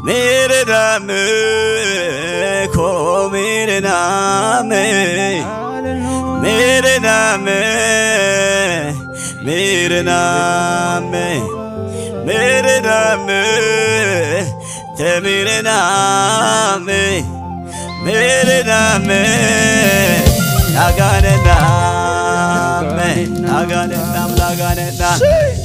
मेरे नाम खो मेरे नाम मेरे नाम मेरे नाम मेरे नाम ते मेरे नाम 나가는 나매 나가는 나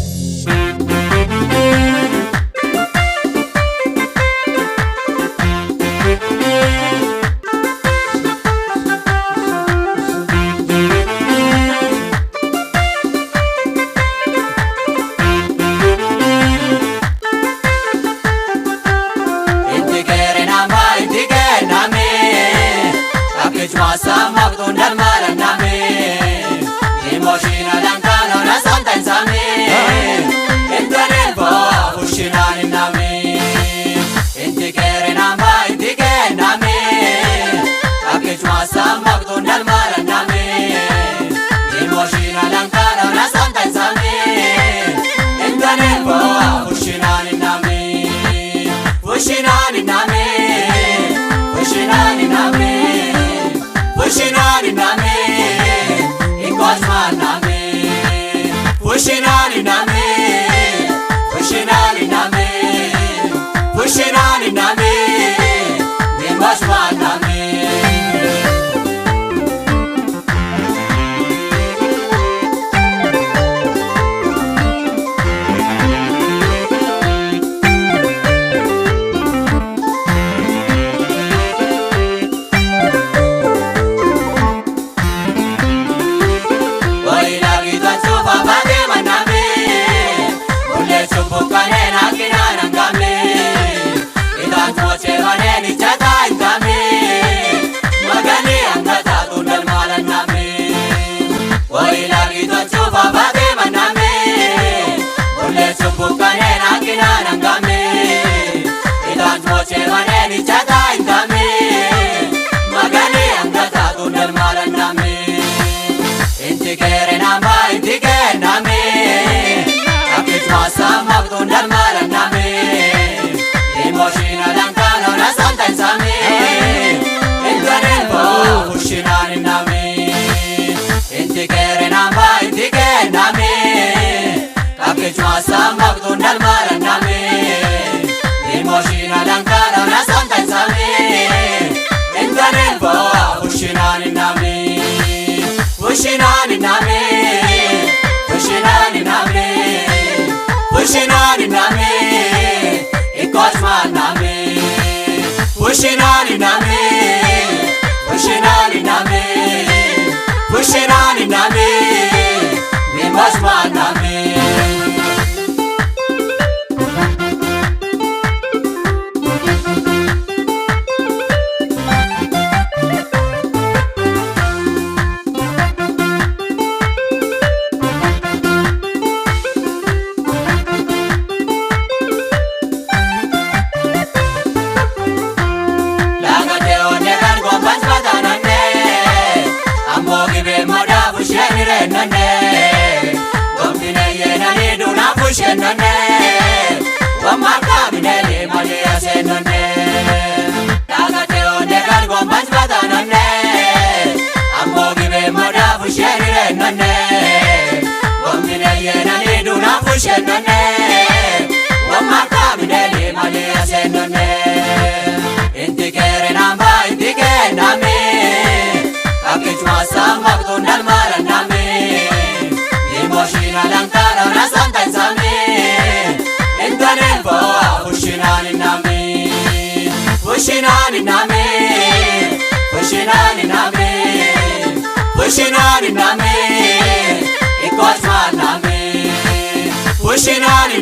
Pushinani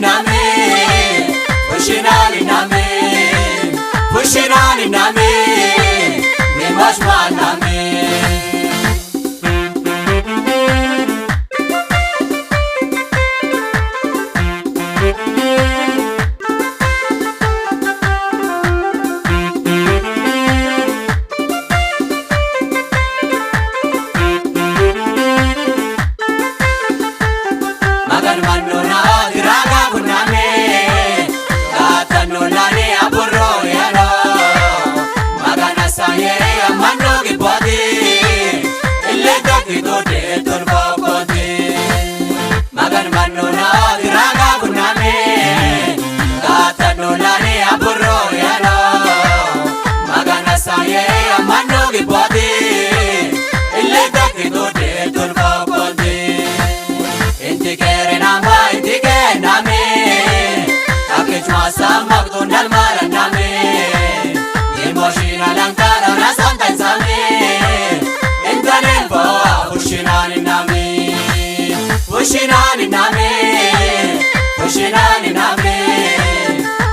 Pushinani name, pushinani name,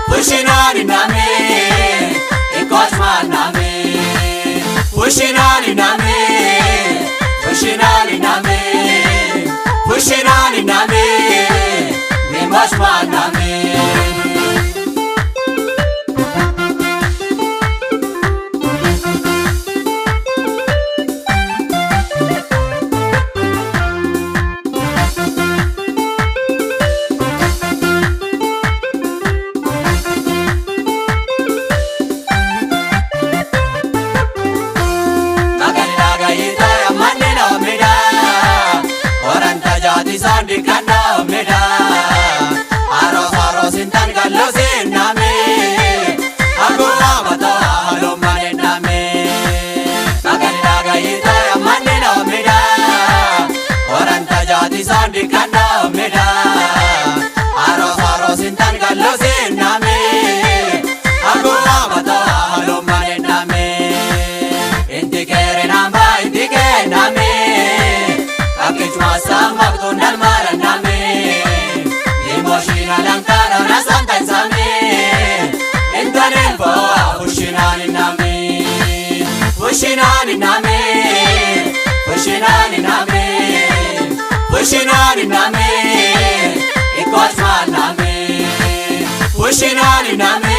pushinani name, ikosman name. Pushinani name, pushinani name, pushinani name, ikosman name. Sandi kanda meda aros aros intan kallo siname aku amata halo mane name nagan naga ita mane no meda orang tajati sandi kanda meda aros aros intan kallo siname aku amata halo mane name inti kere namba inti kere name Akechwa sama kutundal maraname Limoshina lankara na santa insame Intanen poa pushinani name Pushinani name Pushinani name Pushinani name Ikosman name Pushinani name